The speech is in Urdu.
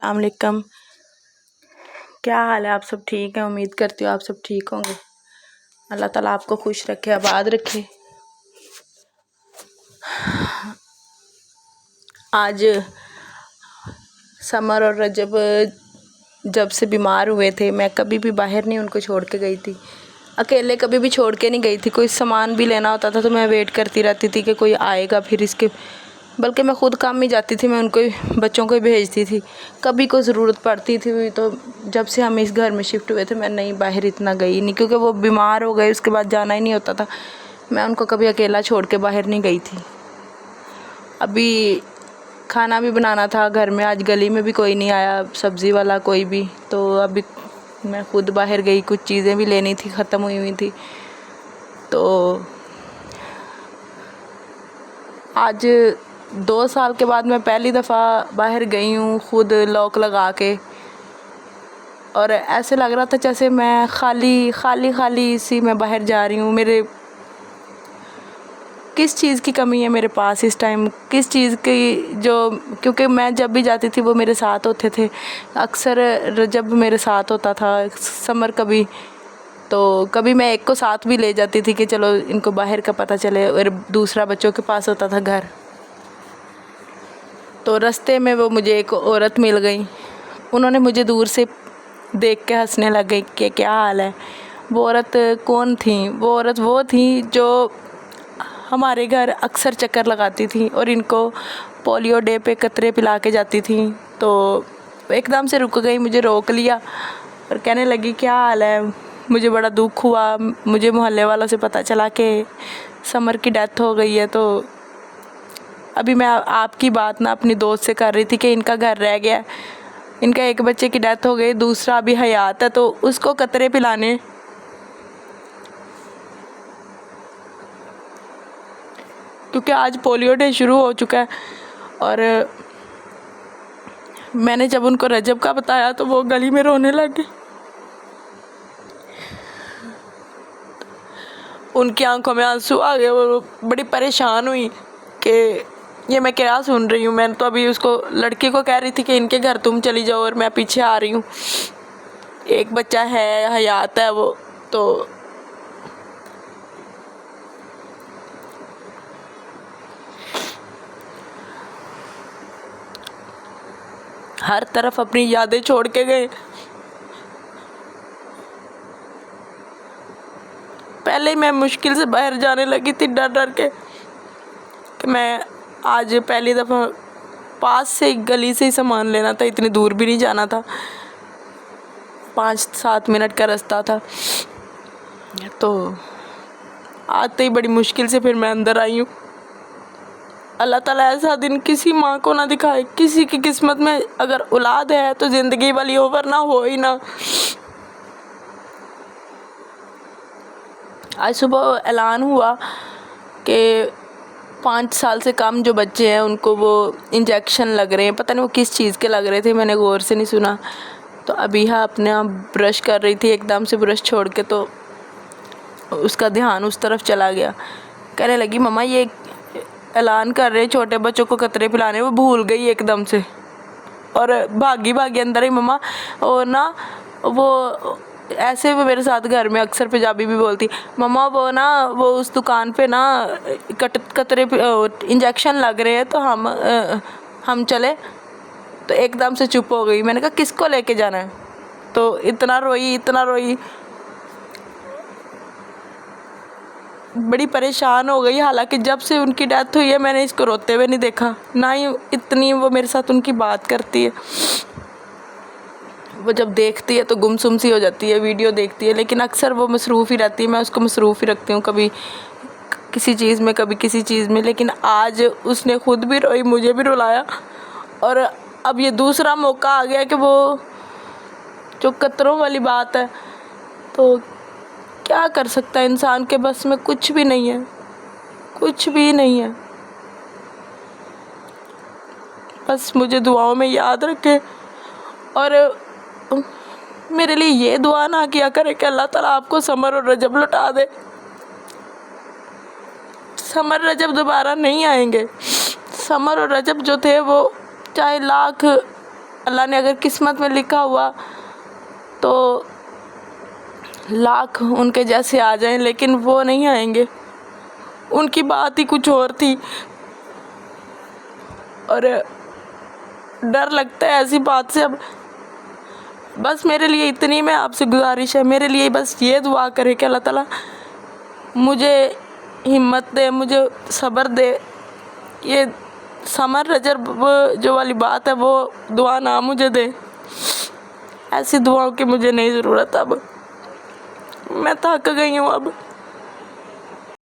السلام علیکم، کیا حال ہے؟ آپ سب ٹھیک ہیں؟ امید کرتی ہوں آپ سب ٹھیک ہوں گے۔ اللہ تعالیٰ آپ کو خوش رکھے، آباد رکھے۔ آج سمر اور رجب جب سے بیمار ہوئے تھے، میں کبھی بھی باہر نہیں ان کو چھوڑ کے گئی تھی، اکیلے کبھی بھی چھوڑ کے نہیں گئی تھی۔ کوئی سامان بھی لینا ہوتا تھا تو میں ویٹ کرتی رہتی تھی کہ کوئی آئے گا، پھر اس کے بلکہ میں خود کام میں جاتی تھی، میں ان کو بچوں کو ہی بھیجتی تھی۔ کبھی کوئی ضرورت پڑتی تھی تو جب سے ہم اس گھر میں شفٹ ہوئے تھے میں نہیں باہر اتنا گئی نہیں، کیونکہ وہ بیمار ہو گئے، اس کے بعد جانا ہی نہیں ہوتا تھا۔ میں ان کو کبھی اکیلا چھوڑ کے باہر نہیں گئی تھی۔ ابھی کھانا بھی بنانا تھا گھر میں، آج گلی میں بھی کوئی نہیں آیا، سبزی والا کوئی بھی، تو ابھی میں خود باہر گئی، کچھ چیزیں بھی لینی تھی، ختم ہوئی تھی۔ تو آج 2 سال کے بعد میں پہلی دفعہ باہر گئی ہوں، خود لاک لگا کے، اور ایسے لگ رہا تھا جیسے میں خالی سی میں باہر جا رہی ہوں۔ میرے کس چیز کی کمی ہے میرے پاس اس ٹائم، کس چیز کی کیونکہ میں جب بھی جاتی تھی وہ میرے ساتھ ہوتے تھے، اکثر جب میرے ساتھ ہوتا تھا سمر کبھی، تو کبھی میں ایک کو ساتھ بھی لے جاتی تھی کہ چلو ان کو باہر کا پتہ چلے، اور دوسرا بچوں کے پاس ہوتا تھا گھر۔ تو رستے میں وہ مجھے ایک عورت مل گئی، انہوں نے مجھے دور سے دیکھ کے ہنسنے لگے کہ کیا حال ہے۔ وہ عورت کون تھیں؟ وہ عورت وہ تھیں جو ہمارے گھر اکثر چکر لگاتی تھیں اور ان کو پولیو ڈے پہ قطرے پلا کے جاتی تھیں۔ تو ایک دم سے رک گئی، مجھے روک لیا اور کہنے لگی کیا حال ہے۔ مجھے بڑا دکھ ہوا، مجھے محلے والوں سے پتہ چلا کہ سمر کی ڈیتھ ہو گئی ہے۔ تو ابھی میں آپ کی بات نہ اپنی دوست سے کر رہی تھی کہ ان کا گھر رہ گیا، ان کا ایک بچے کی ڈیتھ ہو گئی، دوسرا ابھی حیات ہے، تو اس کو قطرے پلانے، کیونکہ آج پولیو ڈے شروع ہو چکا ہے۔ اور میں نے جب ان کو رجب کا بتایا تو وہ گلی میں رونے لگے، ان کی آنکھوں میں آنسو آ گئے، وہ بڑی پریشان ہوئی کہ یہ میں کیا سن رہی ہوں۔ میں تو ابھی اس کو لڑکی کو کہہ رہی تھی کہ ان کے گھر تم چلی جاؤ اور میں پیچھے آ رہی ہوں، ایک بچہ ہے، حیات ہے وہ۔ تو ہر طرف اپنی یادیں چھوڑ کے گئے۔ پہلے میں مشکل سے باہر جانے لگی تھی ڈر ڈر کے کہ میں آج پہلی دفعہ پاس سے گلی سے ہی سامان لینا تھا، اتنی دور بھی نہیں جانا تھا، 5-7 منٹ کا رستہ تھا۔ تو آتے ہی بڑی مشکل سے پھر میں اندر آئی ہوں۔ اللہ تعالیٰ ایسا دن کسی ماں کو نہ دکھائے، کسی کی قسمت میں اگر اولاد ہے تو زندگی والی ہو، ورنہ ہو ہی نہ۔ آج صبح اعلان ہوا کہ 5 سال سے کم جو بچے ہیں ان کو وہ انجیکشن لگ رہے ہیں، پتہ نہیں وہ کس چیز کے لگ رہے تھے، میں نے غور سے نہیں سنا۔ تو ابیہا اپنے آپ برش کر رہی تھی، ایک دم سے برش چھوڑ کے تو اس کا دھیان اس طرف چلا گیا، کہنے لگی مما یہ اعلان کر رہے چھوٹے بچوں کو قطرے پلانے، وہ بھول گئی ایک دم سے اور بھاگی اندر ہی مما، اور نا وہ ایسے وہ میرے ساتھ گھر میں اکثر پنجابی بھی بولتی، مما وہ اس دکان پہ نا قطرے انجیکشن لگ رہے ہیں تو ہم چلے۔ تو ایک دم سے چپ ہو گئی، میں نے کہا کس کو لے کے جانا ہے؟ تو اتنا روئی، بڑی پریشان ہو گئی۔ حالانکہ جب سے ان کی ڈیتھ ہوئی ہے میں نے اس کو روتے ہوئے نہیں دیکھا، نہ ہی اتنی وہ میرے ساتھ ان کی بات کرتی ہے۔ وہ جب دیکھتی ہے تو گمسم سی ہو جاتی ہے، ویڈیو دیکھتی ہے، لیکن اکثر وہ مصروف ہی رہتی ہے، میں اس کو مصروف ہی رکھتی ہوں، کبھی کسی چیز میں کبھی کسی چیز میں۔ لیکن آج اس نے خود بھی روئی، مجھے بھی رلایا، اور اب یہ دوسرا موقع آ گیا کہ وہ جو قطروں والی بات ہے، تو کیا کر سکتا ہے انسان، کے بس میں کچھ بھی نہیں ہے، کچھ بھی نہیں ہے۔ بس مجھے دعاؤں میں یاد رکھے، اور میرے لیے یہ دعا نہ کیا کرے کہ اللہ تعالیٰ آپ کو سمر اور رجب لوٹا دے۔ سمر رجب دوبارہ نہیں آئیں گے۔ سمر اور رجب جو تھے وہ چاہے لاکھ اللہ نے اگر قسمت میں لکھا ہوا تو لاکھ ان کے جیسے آ جائیں، لیکن وہ نہیں آئیں گے، ان کی بات ہی کچھ اور تھی۔ اور ڈر لگتا ہے ایسی بات سے۔ اب بس میرے لیے اتنی میں آپ سے گزارش ہے، میرے لیے بس یہ دعا کرے کہ اللہ تعالیٰ مجھے ہمت دے، مجھے صبر دے۔ یہ ثمر رجب جو والی بات ہے وہ دعا نہ مجھے دے، ایسی دعاؤں کی مجھے نہیں ضرورت۔ اب میں تھک گئی ہوں، اب